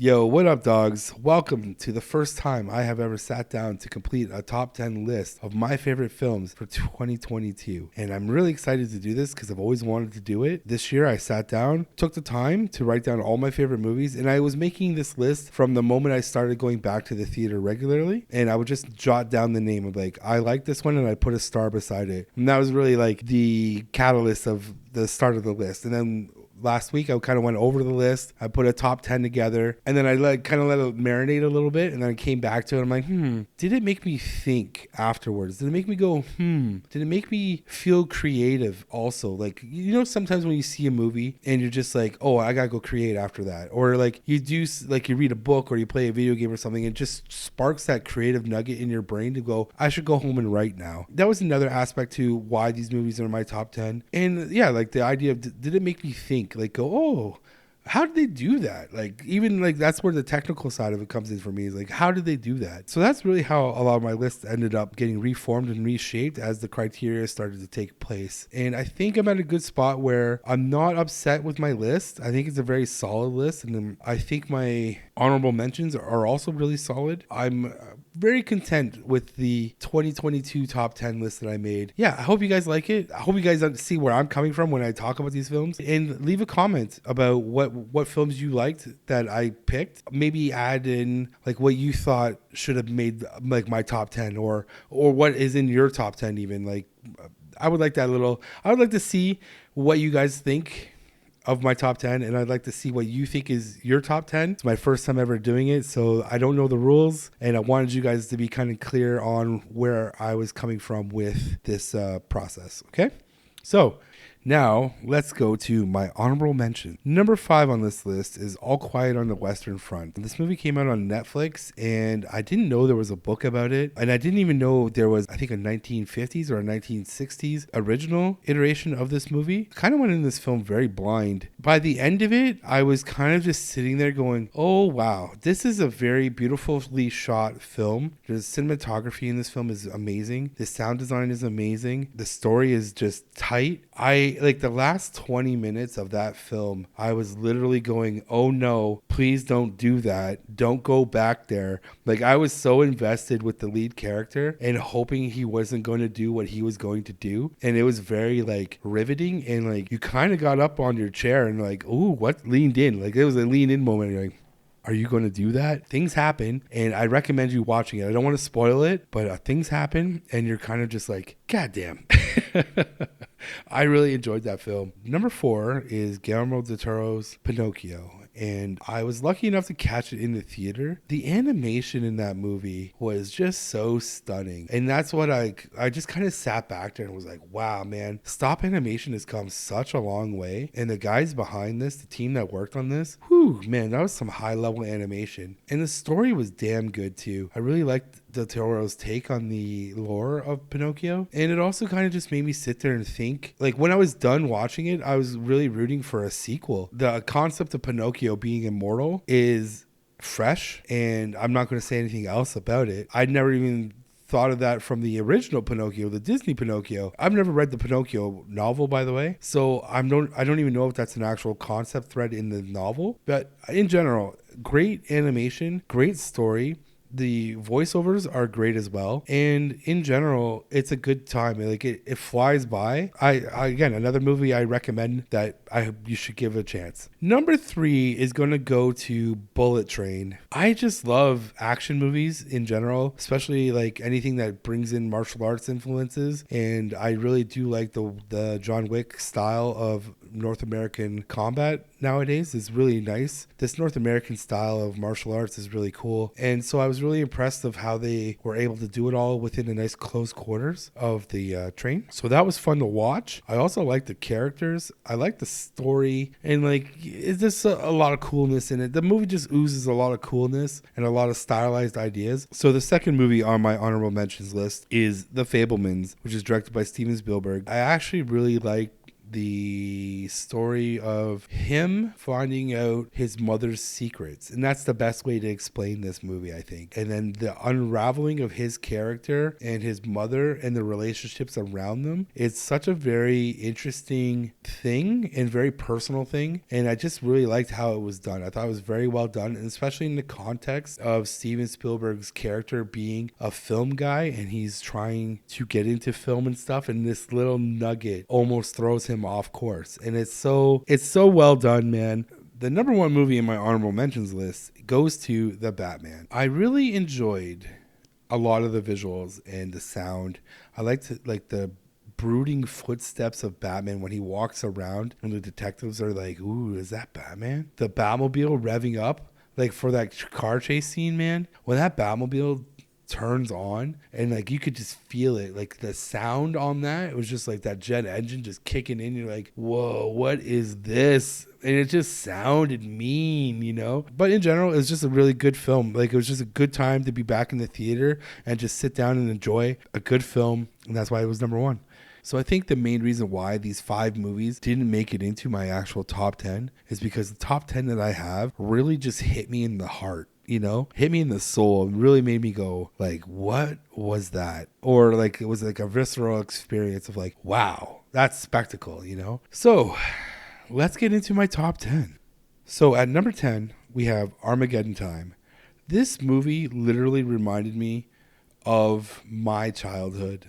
Yo, what up, dogs? Welcome to the first time I have ever sat down to complete a top 10 list of my favorite films for 2022. And I'm really excited to do this because I've always wanted to do it. This year, I sat down, took the time to write down all my favorite movies, and I was making this list from the moment I started going back to the theater regularly. And I would just jot down the name of I like this one, and I put a star beside it. And that was really the catalyst of the start of the list. And then last week I kind of went over the list. I put a top 10 together, and then I kind of let it marinate a little bit, and then I came back to it. I'm like, did it make me think afterwards? Did it make me go, Did it make me feel creative also? Sometimes when you see a movie and you're just like, oh, I gotta go create after that. Or you read a book or you play a video game or something, it just sparks that creative nugget in your brain to go, I should go home and write now. That was another aspect to why these movies are in my top 10. And yeah, the idea of, did it make me think? How did they do that? That's where the technical side of it comes in for me, is how did they do that? So that's really how a lot of my lists ended up getting reformed and reshaped as the criteria started to take place. And I think I'm at a good spot where I'm not upset with my list. I think it's a very solid list, and I think my honorable mentions are also really solid. I'm very content with the 2022 top 10 list that I made. Yeah, I hope you guys like it. I hope you guys see where I'm coming from when I talk about these films, and leave a comment about what films you liked that I picked. Maybe add in what you thought should have made my top 10, or what is in your top 10 even. I would like to see what you guys think of my top 10, and I'd like to see what you think is your top 10. It's my first time ever doing it, so I don't know the rules, and I wanted you guys to be kind of clear on where I was coming from with this process. Okay, so now let's go to my honorable mention. Number 5 on this list is All Quiet on the Western Front. This movie came out on Netflix, and I didn't know there was a book about it, and I didn't even know there was, I think, a 1950s or a 1960s original iteration of this movie. I kind of went in this film very blind. By the end of it, I was kind of just sitting there going, oh wow, this is a very beautifully shot film. The cinematography in this film is amazing. The sound design is amazing. The story is just tight. The last 20 minutes of that film, I was literally going, oh no, please don't do that. Don't go back there. I was so invested with the lead character and hoping he wasn't going to do what he was going to do. And it was very riveting, and you kind of got up on your chair and ooh, what leaned in? It was a lean in moment. You're are you going to do that? Things happen, and I recommend you watching it. I don't want to spoil it, but things happen, and you're kind of just God damn. I really enjoyed that film. Number 4 is Guillermo del Toro's Pinocchio, and I was lucky enough to catch it in the theater. The animation in that movie was just so stunning, and that's what I just kind of sat back there and was like, wow, man, stop animation has come such a long way, and the guys behind this, the team that worked on this, whew, man, that was some high level animation, and the story was damn good too. I really liked Del Toro's take on the lore of Pinocchio, and it also kind of just made me sit there and think. When I was done watching it, I was really rooting for a sequel. The concept of Pinocchio being immortal is fresh, and I'm not going to say anything else about it. I'd never even thought of that from the original Pinocchio, the Disney Pinocchio. I've never read the Pinocchio novel, by the way, so I don't even know if that's an actual concept thread in the novel. But in general, great animation, great story. The voiceovers are great as well, and in general, it's a good time. It flies by. I again, another movie I recommend that you should give a chance. Number 3 is going to go to Bullet Train. I just love action movies in general, especially anything that brings in martial arts influences, and I really do like the John Wick style of North American combat nowadays is really nice. This North American style of martial arts is really cool, and so I was really impressed of how they were able to do it all within a nice close quarters of the train. So that was fun to watch. I also like the characters. I like the story, and it's just a lot of coolness in it. The movie just oozes a lot of coolness and a lot of stylized ideas. So the second movie on my honorable mentions list is The Fabelmans, which is directed by Steven Spielberg. I actually really like the story of him finding out his mother's secrets. And that's the best way to explain this movie, I think. And then the unraveling of his character and his mother and the relationships around them. It's such a very interesting thing and very personal thing. And I just really liked how it was done. I thought it was very well done, and especially in the context of Steven Spielberg's character being a film guy and he's trying to get into film and stuff. And this little nugget almost throws him off course. And it's so well done, man. The number one movie in my honorable mentions list goes to The Batman. I really enjoyed a lot of the visuals and the sound. I liked the brooding footsteps of Batman when he walks around and the detectives are like, ooh, is that Batman? The Batmobile revving up like for that car chase scene, man. When that Batmobile turns on and like you could just feel it, like the sound on that, it was just like that jet engine just kicking in. You're like, whoa, what is this? And it just sounded mean, you know. But in general, it was just a really good film. Like, it was just a good time to be back in the theater and just sit down and enjoy a good film, and that's why it was number one. So I think the main reason why these 5 movies didn't make it into my actual top 10 is because the top 10 that I have really just hit me in the heart. You know, hit me in the soul and really made me go like, what was that? Or like, it was like a visceral experience of like, wow, that's spectacle, you know? So let's get into my top 10. So at number 10, we have Armageddon Time. This movie literally reminded me of my childhood,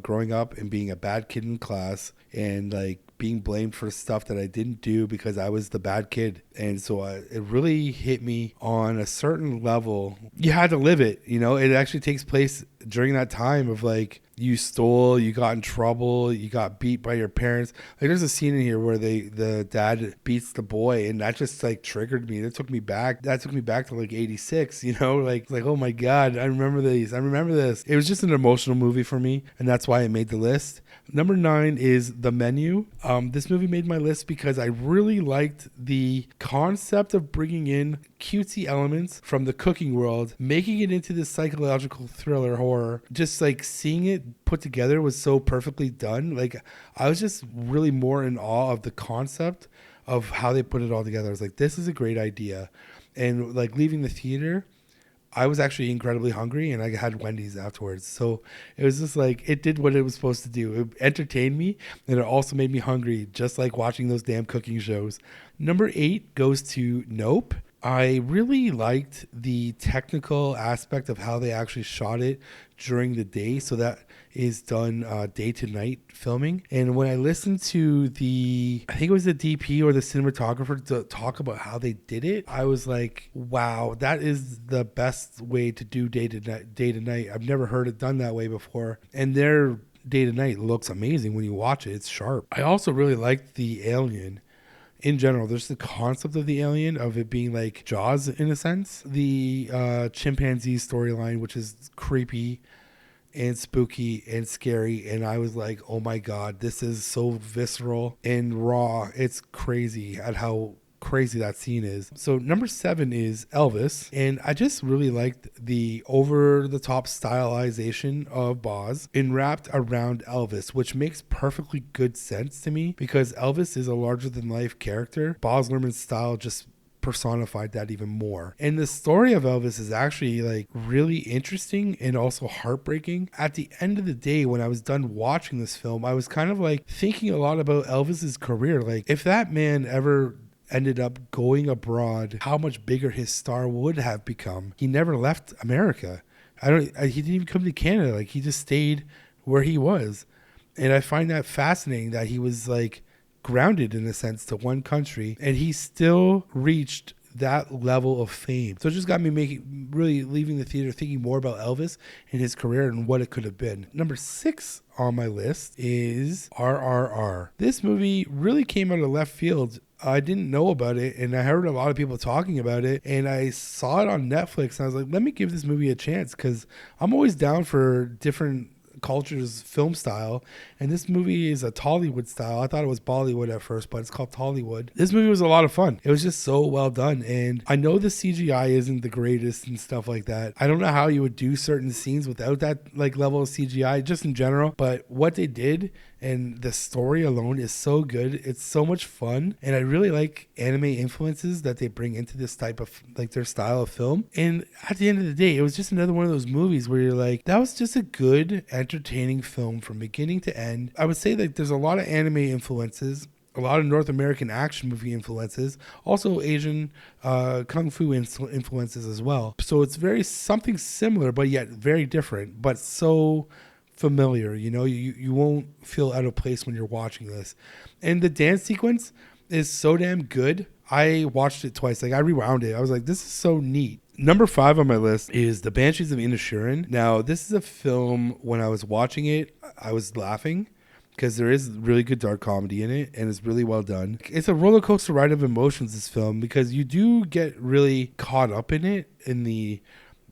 growing up and being a bad kid in class and like being blamed for stuff that I didn't do because I was the bad kid. And so it really hit me on a certain level. You had to live it, you know. It actually takes place during that time of like, you stole, you got in trouble, you got beat by your parents. Like, there's a scene in here where the dad beats the boy, and that just like triggered me. That took me back to like 86, you know, like, oh my God, I remember this. It was just an emotional movie for me, and that's why it made the list. Number 9 is The Menu. This movie made my list because I really liked the concept of bringing in cutesy elements from the cooking world, making it into this psychological thriller horror. Just like seeing it put together was so perfectly done. Like, I was just really more in awe of the concept of how they put it all together. I was like, this is a great idea. And like leaving the theater, I was actually incredibly hungry and I had Wendy's afterwards. So it was just like, it did what it was supposed to do. It entertained me and it also made me hungry, just like watching those damn cooking shows. Number 8 goes to Nope. I really liked the technical aspect of how they actually shot it during the day. So that is done day to night filming. And when I listened to I think it was the DP or the cinematographer to talk about how they did it, I was like, wow, that is the best way to do day to night. I've never heard it done that way before. And their day to night looks amazing when you watch it. It's sharp. I also really liked the alien. In general, there's the concept of the alien, of it being like Jaws in a sense. The chimpanzee storyline, which is creepy and spooky and scary. And I was like, oh my God, this is so visceral and raw. It's crazy at how crazy that scene is. So number 7 is Elvis, and I just really liked the over-the-top stylization of Boz and wrapped around Elvis, which makes perfectly good sense to me because Elvis is a larger-than-life character. Baz Luhrmann's style just personified that even more. And the story of Elvis is actually like really interesting and also heartbreaking. At the end of the day, when I was done watching this film, I was kind of like thinking a lot about Elvis's career. Like, if that man ever ended up going abroad, how much bigger his star would have become. He never left America. He didn't even come to Canada. Like, he just stayed where he was. And I find that fascinating that he was like grounded in a sense to one country and he still reached that level of fame. So it just got me really leaving the theater thinking more about Elvis and his career and what it could have been. Number 6 on my list is RRR. This movie really came out of left field. I didn't know about it and I heard a lot of people talking about it and I saw it on Netflix and I was like, let me give this movie a chance because I'm always down for different culture's film style. And this movie is a Tollywood style. I thought it was Bollywood at first, but it's called Tollywood. This movie was a lot of fun. It was just so well done. And I know the CGI isn't the greatest and stuff like that. I don't know how you would do certain scenes without that like level of CGI, just in general. But what they did and the story alone is so good. It's so much fun. And I really like anime influences that they bring into this type of like their style of film. And at the end of the day, it was just another one of those movies where you're like, that was just a good, entertaining film from beginning to end. I would say that there's a lot of anime influences, a lot of North American action movie influences, also Asian kung fu influences as well. So it's very something similar, but yet very different, but so familiar. You know, you won't feel out of place when you're watching this. And the dance sequence is so damn good. I watched it twice. Like I rewound it. I was like, this is so neat. Number 5 on my list is The Banshees of Inisherin. Now, this is a film, when I was watching it, I was laughing because there is really good dark comedy in it and it's really well done. It's a roller coaster ride of emotions, this film, because you do get really caught up in it, in the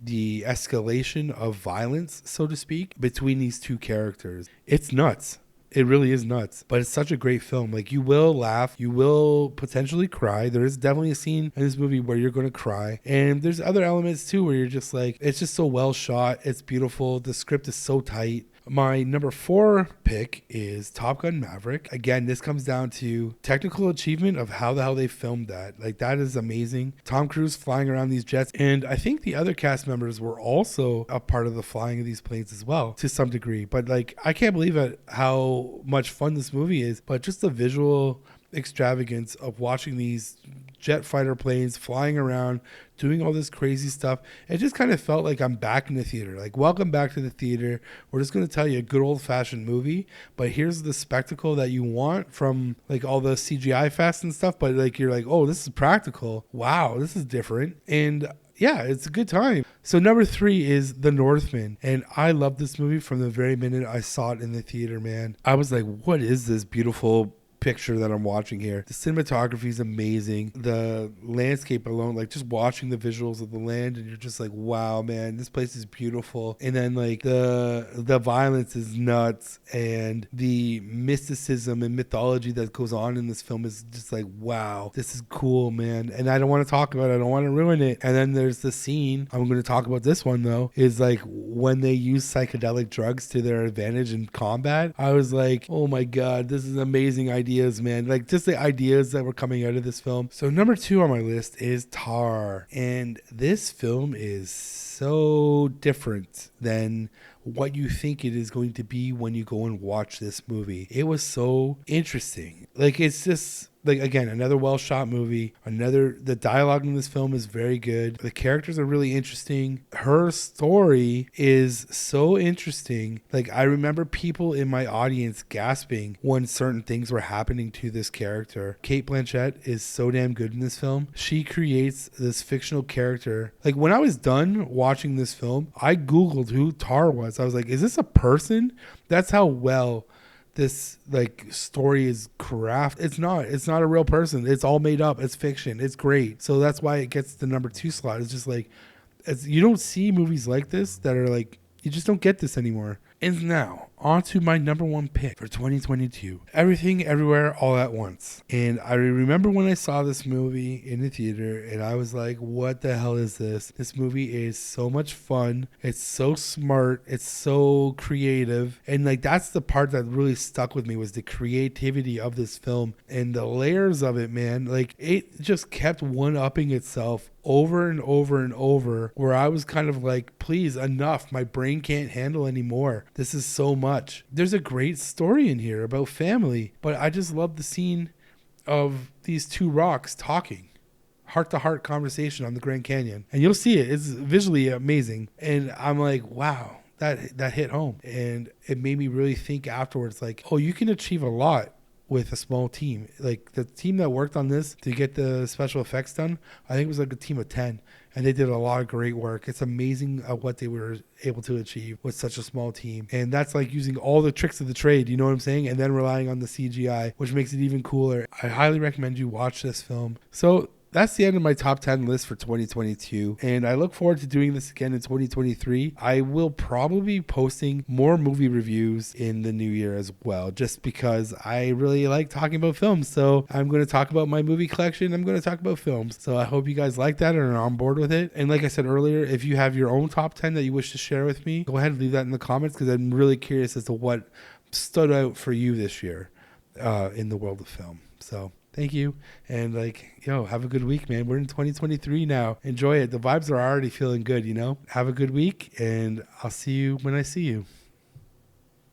escalation of violence, so to speak, between these two characters. It's nuts. It really is nuts, but it's such a great film. Like, you will laugh, you will potentially cry. There is definitely a scene in this movie where you're going to cry, and there's other elements too where you're just like, it's just so well shot, it's beautiful, the script is so tight. My number 4 pick is Top Gun Maverick. Again, this comes down to technical achievement of how the hell they filmed that. Like, that is amazing. Tom Cruise flying around these jets. And I think the other cast members were also a part of the flying of these planes as well, to some degree. But, like, I can't believe it, how much fun this movie is. But just the visual extravagance of watching these jet fighter planes flying around, doing all this crazy stuff. It just kind of felt like I'm back in the theater. Like, welcome back to the theater. We're just going to tell you a good old-fashioned movie, but here's the spectacle that you want from like all the CGI fest and stuff. But like, you're like, oh, this is practical. Wow, this is different. And yeah, it's a good time. So number 3 is The Northman. And I love this movie from the very minute I saw it in the theater, man. I was like, what is this beautiful picture that I'm watching here? The cinematography is amazing. The landscape alone, like just watching the visuals of the land, and you're just like, wow, man, this place is beautiful. And then like the violence is nuts, and the mysticism and mythology that goes on in this film is just like, wow, this is cool, man. And I don't want to talk about it, I don't want to ruin it. And then there's the scene, I'm going to talk about this one though, is like when they use psychedelic drugs to their advantage in combat. I was like, oh my god, this is an amazing idea, man. Like, just the ideas that were coming out of this film. So number 2 on my list is Tar. And this film is so different than what you think it is going to be when you go and watch this movie. It was so interesting. Like, it's just like, again, another well shot movie. The dialogue in this film is very good. The characters are really interesting. Her story is so interesting. Like, I remember people in my audience gasping when certain things were happening to this character. Cate Blanchett is so damn good in this film. She creates this fictional character. Like, when I was done watching this film, I Googled who Tar was. I was like, is this a person? That's how well this like story is craft. It's not a real person. It's all made up. It's fiction. It's great. So that's why it gets the number 2 slot. It's just like, you don't see movies like this that are like, you just don't get this anymore. And now, on to my number 1 pick for 2022. Everything, Everywhere, All at Once. And I remember when I saw this movie in the theater, and I was like, what the hell is this? This movie is so much fun. It's so smart. It's so creative. And like, that's the part that really stuck with me, was the creativity of this film and the layers of it, man. Like, it just kept one-upping itself over and over and over, where I was kind of like, please, enough. My brain can't handle anymore. This is so much. There's a great story in here about family, but I just love the scene of these 2 rocks talking, heart-to-heart conversation on the Grand Canyon. And you'll see it. It's visually amazing. And I'm like, wow, that hit home. And it made me really think afterwards, like, oh, you can achieve a lot with a small team. Like, the team that worked on this to get the special effects done, I think it was like a team of 10, and they did a lot of great work. It's amazing what they were able to achieve with such a small team. And that's like using all the tricks of the trade, you know what I'm saying? And then relying on the CGI, which makes it even cooler. I highly recommend you watch this film. So that's the end of my top 10 list for 2022. And I look forward to doing this again in 2023. I will probably be posting more movie reviews in the new year as well, just because I really like talking about films. So I'm going to talk about my movie collection. I'm going to talk about films. So I hope you guys like that and are on board with it. And like I said earlier, if you have your own top 10 that you wish to share with me, go ahead and leave that in the comments, because I'm really curious as to what stood out for you this year in the world of film. So thank you. And have a good week, man. We're in 2023 now. Enjoy it. The vibes are already feeling good, Have a good week, and I'll see you when I see you.